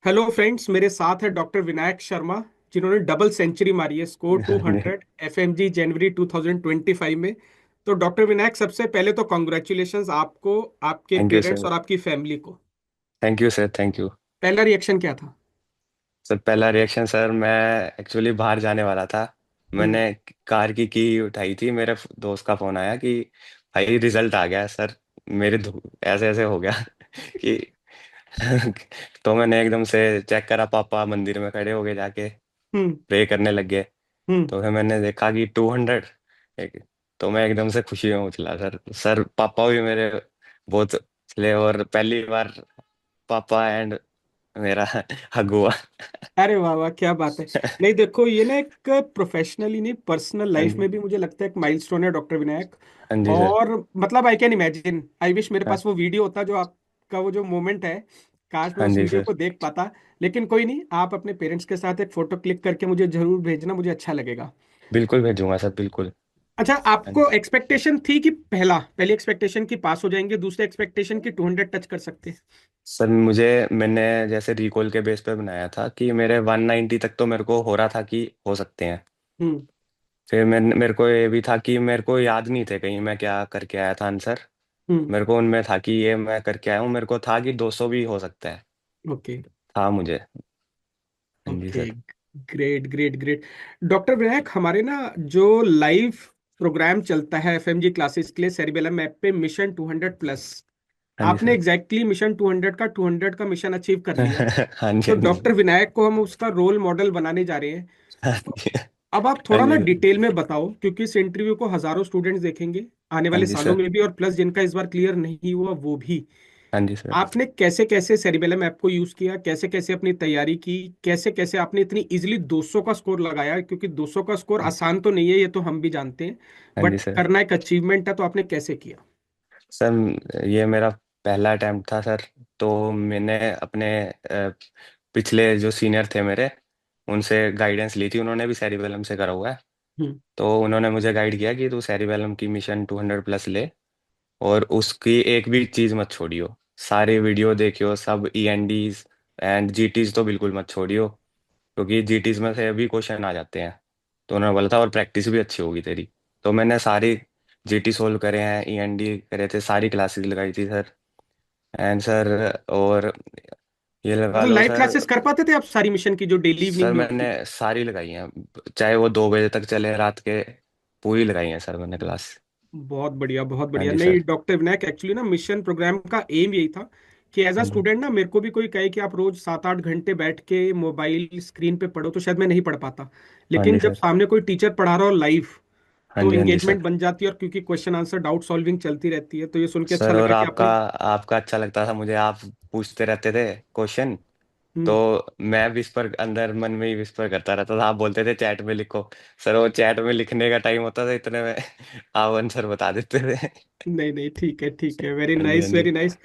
Hello friends, मेरे साथ है डॉक्टर विनायक शर्मा, जिन्होंने डबल सेंचुरी मारी है, स्कोर हाँ जी। 200 एफएमजी जनवरी 2025 में। तो डॉक्टर विनायक, सबसे पहले तो कॉन्ग्रेचुलेशंस आपको, आपके थैंक यू पेरेंट्स सर। और आपकी फैमिली को। Thank you sir. Thank you. पहला रिएक्शन क्या था? सर पहला रिएक्शन सर, मैं एक्चुअली बाहर जाने वाला था। हम्म। मैंने कार की उठाई थी, मेरे दोस्त का फोन आया कि भाई रिजल्ट आ गया है सर। ऐसे ऐसे हो गया कि तो मैंने एकदम से चेक करा, पापा मंदिर में खड़े हो गए, जाके हम्म। प्रे करने लग गए। हम्म। तो फिर मैंने देखा कि 200 एक, तो मैं एकदम से खुशी में उछला सर। सर पापा भी मेरे बहुत उछले, और पहली बार पापा एंड मेरा हग हुआ। अरे वाह वाह, क्या बात है। नहीं देखो, ये ना एक प्रोफेशनली नहीं, पर्सनल हाँ लाइफ जी। में भी मुझे लगता है एक माइलस्टोन है डॉक्टर विनायक। हाँ जी सर। और मतलब I can imagine, I wish मेरे हाँ। पास वो वीडियो होता जो आपका वो जो मोमेंट है। काश मैं हाँ उस जी वीडियो सर। को देख पाता। लेकिन कोई नहीं, आप अपने पेरेंट्स के साथ एक फोटो क्लिक करके मुझे जरूर भेजना, मुझे अच्छा लगेगा। बिल्कुल भेजूंगा सर, बिल्कुल। अच्छा, हाँ आपको जी। एक्सपेक्टेशन थी कि पहली एक्सपेक्टेशन की पास हो जाएंगे, दूसरे एक्सपेक्टेशन की 200 टच कर सकते हैं? सर मैंने जैसे रिकॉल के बेस पे बनाया था कि मेरे 190 तक तो मेरे को हो रहा था कि हो सकते हैं। हम्म। फिर मेरे को ये भी था कि मेरे को याद नहीं थे कहीं मैं क्या करके आया था आंसर। हम्म। मेरे को उनमें था कि ये मैं करके आया हूँ, मेरे को था कि 200 भी हो सकता है। ओके। था मुझे। हाँ जी okay. Sir. Great great great. Doctor Vinayak, हमारे ना जो लाइव प्रोग्राम चलता है एफएमजी क्लासेस के लिए सेरिबेलम ऐप पे, मिशन 200 प्लस, हाँ जी आपने सर। एग्जैक्टली मिशन 200 का 200 का मिशन अचीव कर लिया। हाँ जी। तो हाँ जी। डॉक्टर विनायक को हम उसका रोल मॉडल बनाने जा रहे हैं। हाँ तो जी। अब आप हाँ थोड़ा ना जी सर। डिटेल में बताओ, क्योंकि इस इंटरव्यू को हजारों स्टूडेंट्स देखेंगे आने हाँ वाले जी सालों सर। में भी, और प्लस जिनका इस बार क्लियर नहीं हुआ वो भी। हाँ जी सर। आपने कैसे कैसे सेरिबेलम ऐप को यूज किया, कैसे कैसे अपनी तैयारी की, कैसे कैसे आपने इतनी इजीली 200 का स्कोर लगाया? क्योंकि 200 का स्कोर आसान तो नहीं है, ये तो हम भी जानते हैं, हाँ जी बट सर। करना एक अचीवमेंट है। तो आपने कैसे किया? सर ये मेरा पहला अटेम्प्ट था सर। तो मैंने अपने पिछले जो सीनियर थे मेरे, उनसे गाइडेंस ली थी। उन्होंने भी सेरिबेलम से करा हुआ है। हम्म। तो उन्होंने मुझे गाइड किया कि तू सेरिबेलम की मिशन 200 प्लस ले, और उसकी एक भी चीज़ मत छोड़ियो। सारे वीडियो देखियो, सब ईएनडीज एंड जीटीज तो बिल्कुल मत छोड़ियो, क्योंकि जीटीज में से भी क्वेश्चन आ जाते हैं। तो उन्होंने बोला था और प्रैक्टिस भी अच्छी होगी तेरी। तो मैंने सारी जीटी सोल्व करे हैं, ईएनडी करे थे, सारी क्लासेस लगाई थी सर। एंड सर, और ये लगा मतलब लो लाइव सर। क्लासेस कर पाते थे आप सारी मिशन की, जो डेली इवनिंग सर में मैंने होती? सारी लगाई हैं, चाहे वो 2 बजे तक चले रात के, पूरी लगाई हैं सर मैंने क्लास। बहुत बढ़िया, बहुत हाँ बढ़िया। जी नहीं सर। डॉक्टर विनायक, एक्चुअली ना मिशन प्रोग्राम का एम यही था कि एज अ हाँ जी। स्टूडेंट ना, मेरे को भी कोई कहे कि आप रोज 7-8 घंटे बैठ के मोबाइल स्क्रीन पे पढ़ो, तो शायद मैं नहीं पढ़ पाता। हाँ लेकिन जी जब सर। सामने कोई टीचर पढ़ा रहा हो लाइव, हाँ तो जी। हाँ जी इंगेजमेंट सर। बन जाती है, और क्योंकि क्वेश्चन आंसर डाउट सॉल्विंग चलती रहती है, तो ये सुन के अच्छा सर और लगा कि आपका आपने। आपका अच्छा लगता था मुझे, आप पूछते रहते थे क्वेश्चन। तो हम्म। मैं विस्पर, अंदर मन में ही विस्पर करता रहता था। आप बोलते थे चैट में लिखो। सर वो चैट में लिखने का टाइम होता था, इतने में आप आंसर बता देते थे। नहीं नहीं, ठीक है ठीक है, वेरी हाँ जी। हाँ नाइस जी। Very nice.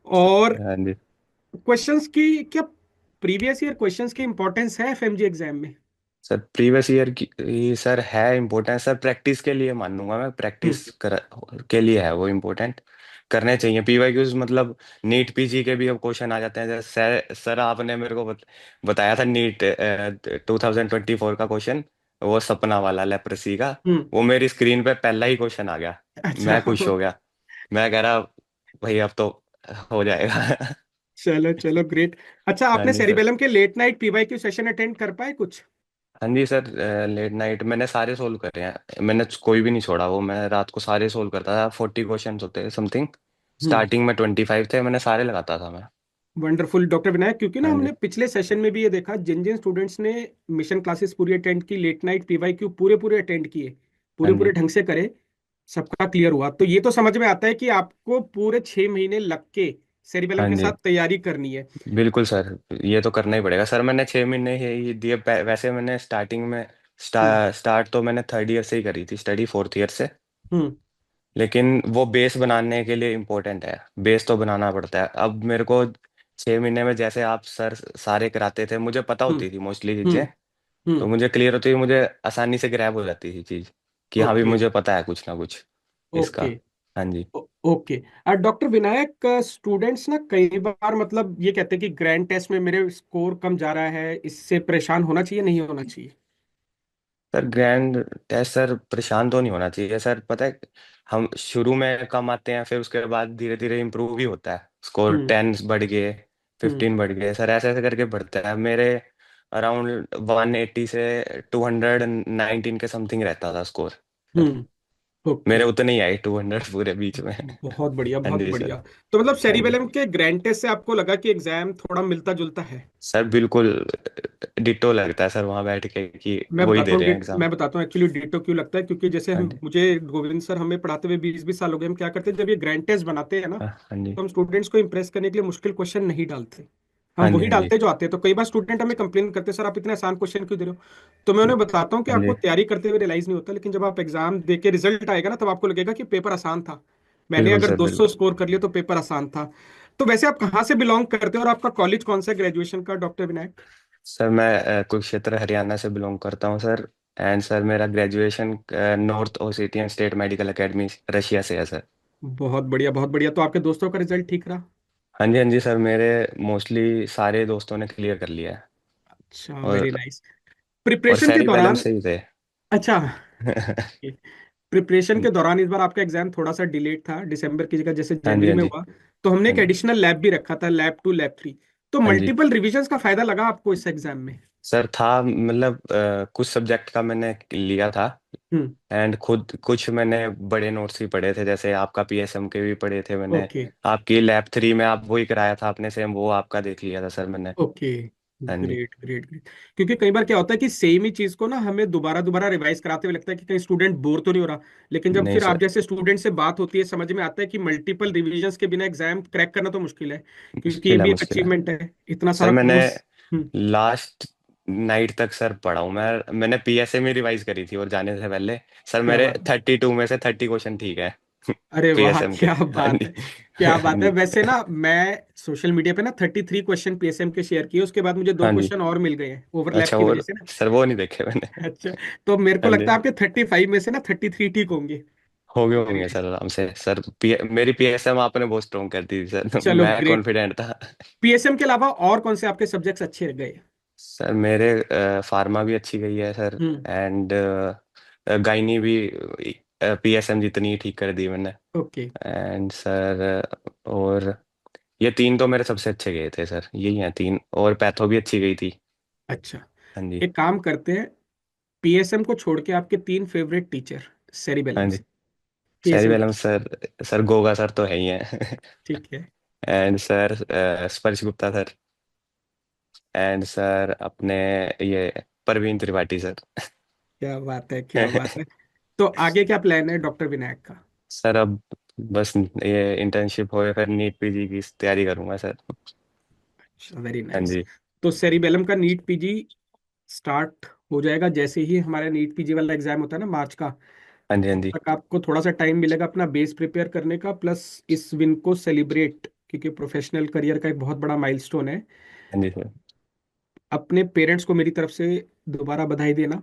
और हाँ जी। क्वेश्चंस की क्या, प्रीवियस ईयर क्वेश्चंस की इंपॉर्टेंस है एफएमजी एग्जाम में? सर प्रीवियस ईयर की सर है इम्पोर्टेंट सर, प्रैक्टिस के लिए मानूंगा मैं, हम्म। प्रैक्टिस कर के लिए है वो इम्पोर्टेंट। करने चाहिए पीवाईक्यूज, मतलब नीट पीजी के भी अब क्वेश्चन आ जाते हैं। जैसे सर आपने मेरे को बताया था नीट 2024 का क्वेश्चन, वो सपना वाला लेप्रेसी का। हम्म। वो मेरी स्क्रीन पे पहला ही क्वेश्चन आ गया। अच्छा। मैं खुश हो गया। मैं कह रहा भाई अब तो हो जाएगा। चलो चलो, ग्रेट। अच्छा, हाँ आपने जी सर। सेरिबेलम के late night PYQ session attend कर पाए कुछ? हाँ जी सर। लेट नाइट मैंने सारे सोल्व करे हैं, मैंने कोई भी नहीं छोड़ा। वो मैं रात को सारे सोल्व करता था। 40 क्वेश्चन होते हैं समथिंग। हम्म। स्टार्टिंग में 25 थे, मैंने सारे लगाता था मैं। वंडरफुल डॉक्टर विनायक, क्योंकि ना हाँ जी। हमने पिछले सेशन में भी ये देखा, जिन जिन स्टूडेंट्स ने मिशन क्लासेस पूरी अटेंड की, लेट नाइट पीवाईक्यू पूरे पूरे अटेंड किए, हाँ पूरे पूरे जी। ढंग से करे, सबका क्लियर हुआ। तो ये तो समझ में आता है कि आपको पूरे 6 महीने लग के सेरिबेलम हाँ के जी। साथ तैयारी करनी है। बिल्कुल सर, ये तो करना ही पड़ेगा सर। मैंने 6 महीने ही दिए। वैसे मैंने स्टार्टिंग में हम्म। स्टार्ट तो मैंने थर्ड ईयर से ही करी थी स्टडी, फोर्थ ईयर से। हम्म। लेकिन वो बेस बनाने के लिए इम्पोर्टेंट है, बेस तो बनाना पड़ता है। अब मेरे को 6 महीने में, जैसे आप सर सारे कराते थे, मुझे पता हम्म। होती थी मोस्टली चीजें। हम्म। तो हम्म। मुझे क्लियर होती है, मुझे आसानी से ग्रैब हो जाती थी चीज, कि हाँ भी ओके। मुझे पता है कुछ ना कुछ ओके। इसका। हाँ जी। ओके। और डॉक्टर विनायक, स्टूडेंट्स ना कई बार मतलब ये कहते हैं कि ग्रैंड टेस्ट में मेरे स्कोर कम जा रहा है, इससे परेशान होना चाहिए नहीं होना चाहिए? सर ग्रैंड टेस्ट सर परेशान तो नहीं होना चाहिए सर, पता है हम शुरू में कम आते हैं, फिर उसके बाद धीरे धीरे इम्प्रूव ही होता है, स्कोर हम्म। 10 बढ़ गए, हम्म। 15 बढ़ गए सर, ऐसे ऐसे करके बढ़ता है। मेरे अराउंड 180 से 219 के समथिंग रहता था स्कोर सर। हम्म। ओके। मेरे उतने ही आए 200 पूरे बीच में। बहुत बढ़िया, हाँ बहुत जी सर। बढ़िया। तो मतलब हाँ जी सेरिबेलम के ग्रैंड टेस्ट से आपको लगा कि एग्जाम थोड़ा मिलता जुलता है? सर, बिल्कुल डिटो लगता है सर वहां बैठ के कि वही दे रहे हैं एग्जाम। मैं बताता हूँ एक्चुअली डिटो क्यों लगता है, क्योंकि जैसे हाँ हम जी। मुझे गोविंद सर हमें पढ़ाते हुए 20-20 साल हो गए। हम क्या करते हैं जब ये ग्रैंड टेस्ट बनाते हैं ना, हाँ हाँ जी। तो हम स्टूडेंट्स को इंप्रेस करने के लिए मुश्किल क्वेश्चन नहीं डालते। हम हाँ जी। वही हाँ जी। डालते हैं जो आते हैं। तो कई बार स्टूडेंट हमें कंप्लेन करते हैं, सर आप इतने आसान क्वेश्चन क्यों दे रहे हो? तो मैं उन्हें बताता हूँ कि हाँ आपको जी। तैयारी करते हुए रियलाइज नहीं होता, लेकिन जब आप एग्जाम दे के रिजल्ट आएगा ना, तब आपको लगेगा कि पेपर आसान था। मैंने बिल्कुल अगर सर 200 बिल्कुल। स्कोर कर लिया तो पेपर आसान था। तो वैसे आप कहाँ से बिलोंग करते हो और आपका कॉलेज कौन सा है ग्रेजुएशन का, डॉक्टर विनायक? सर मैं कुरुक्षेत्र हरियाणा से बिलोंग करता हूँ सर। एंड सर मेरा graduation North Ossetian State Medical Academy Russia से है सर। बहुत बढ़िया, बहुत बढ़िया। तो आपके दोस्तों का रिजल्ट ठीक रहा? हाँ जी। हाँ जी सर, मेरे मोस्टली सारे दोस्तों ने क्लियर कर लिया है। अच्छा, वेरी और नाइस। और प्रिपरेशन के सेरिबेलम दौरान। से ही थे। अच्छा। प्रिपरेशन के दौरान इस बार आपका एग्जाम थोड़ा सा डिलेड था, दिसंबर की जगह जैसे हाँ जी। जनवरी हाँ में जी। हुआ। तो हमने हाँ एक जी। एडिशनल लैब भी रखा था, लैब 2 लैब 3। तो हाँ जी मल्टीपल रिविजन्स का फायदा लगा आपको इस एग्जाम में? सर, था मतलब कुछ सब्जेक्ट का मैंने लिया था। हम्म। एंड खुद कुछ मैंने बड़े नोट्स भी पढ़े थे, जैसे आपका पीएसएम के भी पढ़े थे मैंने। ओके। आपकी लैब 3 में आप वही कराया था आपने, सेम वो आपका देख लिया था सर मैंने। ओके। हाँ जी। Great, great, great. क्योंकि कई बार क्या होता है कि सेम ही चीज को ना हमें दोबारा दोबारा रिवाइज कराते हुए लगता है कि कहीं स्टूडेंट बोर तो नहीं हो रहा। लेकिन जब नहीं फिर आप सर, जैसे स्टूडेंट से बात होती है, समझ में आता है कि मल्टीपल रिविजन्स के बिना एग्जाम क्रैक करना तो मुश्किल है, क्योंकि ये मुश्किल है भी एक मुश्किल है अचीवमेंट है, इतना सर। सारा मैंने कोर्स। हम्म। लास्ट नाइट तक सर पढ़ा हूँ मैंने पीएसए में रिवाइज करी थी और जाने से पहले। सर क्या मेरे बात है! 32 में से 30 क्वेश्चन ठीक है। अरे वाह, पीएसएम के। क्या हाँ बात जी। है! क्या हाँ बात है! जी। वैसे ना मैं सोशल मीडिया पे ना 33 क्वेश्चन पीएसएम के शेयर किए, उसके बाद मुझे दो हाँ जी। क्वेश्चन और मिल गए हैं ओवरलैप अच्छा, की वो वजह से ना। सर वो नहीं देखे मैंने। अच्छा। तो मेरे को हाँ जी। लगता है आपके 35 में से ना 33 ठीक होंगे। हो गए वेरी होंगे नाइस। सर आराम से सर। मेरी पीएसएम आपने बहुत स्ट्रॉन्ग कर दी थी सर, चलो मैं ग्रेट। कॉन्फिडेंट था। पीएसएम के अलावा और कौन से आपके सब्जेक्ट्स अच्छे गए? सर मेरे फार्मा भी अच्छी गई है सर। हम्म। एंड गायनी भी पीएसएम जितनी ही ठीक कर दी मैंने। ओके। एंड सर और ये 3 तो मेरे सबसे अच्छे गए थे सर, यही हैं 3, और पैथो भी अच्छी गई थी। अच्छा। हाँ जी। एक काम करते हैं, पीएसएम को छोड़ के आपके 3 फेवरेट टीचर हाँ सेरिबेलम जी। से। पीएसएम सेरिबेलम के। सर, सर गोगा सर तो है ही हैं। ठीक है। एंड सर स्पर्श गुप्ता सर। एंड सर अपने ये परवीन त्रिपाठी सर। क्या बात है, क्या बात है! तो आगे क्या प्लान है डॉक्टर विनायक का? सर अब बस ये इंटर्नशिप हो, फिर नीट पीजी की तैयारी करूंगा सर। वेरी हाँ नाइस। जी। तो सेरिबेलम का नीट पीजी स्टार्ट हो जाएगा जैसे ही हमारा नीट पीजी वाला एग्जाम होता है ना, मार्च का। हाँ जी। हाँ तब जी। तक आपको थोड़ा सा टाइम मिलेगा अपना बेस प्रिपेयर करने का, प्लस इस विन को सेलिब्रेट, क्योंकि प्रोफेशनल करियर का एक बहुत बड़ा माइलस्टोन है। हाँ जी सर। अपने पेरेंट्स को मेरी तरफ से दोबारा बधाई देना।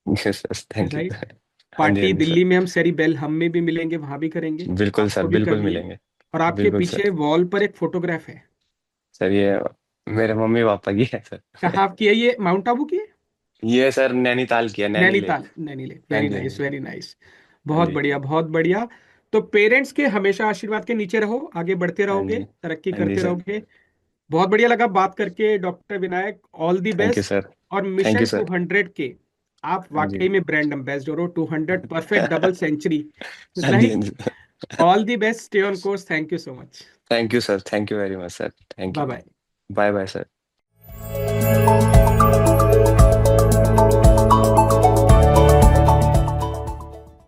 Yes sir, thank you. Right. हाँ जी। हाँ पार्टी जी दिल्ली सर। में हम सेरी बेल हम में भी मिलेंगे, वहां भी करेंगे। बिल्कुल सर, आपको भी बिल्कुल करनी है। मिलेंगे। और आपके बिल्कुल पीछे सर। वॉल पर एक फोटोग्राफ है। सर ये मेरे मम्मी पापा की है सर। कहाँ आपकी है ये, माउंट आबू की है? ये सर नैनीताल की है, नैनी नैनीताल, लेक। नैनी। हाँ वेरी जी। हाँ नाइस, जी। Very nice. हाँ बहुत जी। बढ़िया, बहुत बढ़िया। तो पेरेंट्स के हमेशा आशीर्वाद के नीचे रहो, आगे बढ़ते हाँ रहोगे, जी। तरक्की हाँ जी करते सर। रहोगे। बहुत बढ़िया लगा बात करके doctor Vinayak, all the thank you best. Sir. और thank you mission to sir. Hundred के आप हाँ जी। वाकई में ब्रांड एम्बेसडर हो, 200 परफेक्ट डबल सेंचुरी। हाँ जी। हाँ राइट। जी। All the best, stay on course, thank you so much. Thank you sir, thank you very much sir, thank bye you. Bye. Bye bye sir.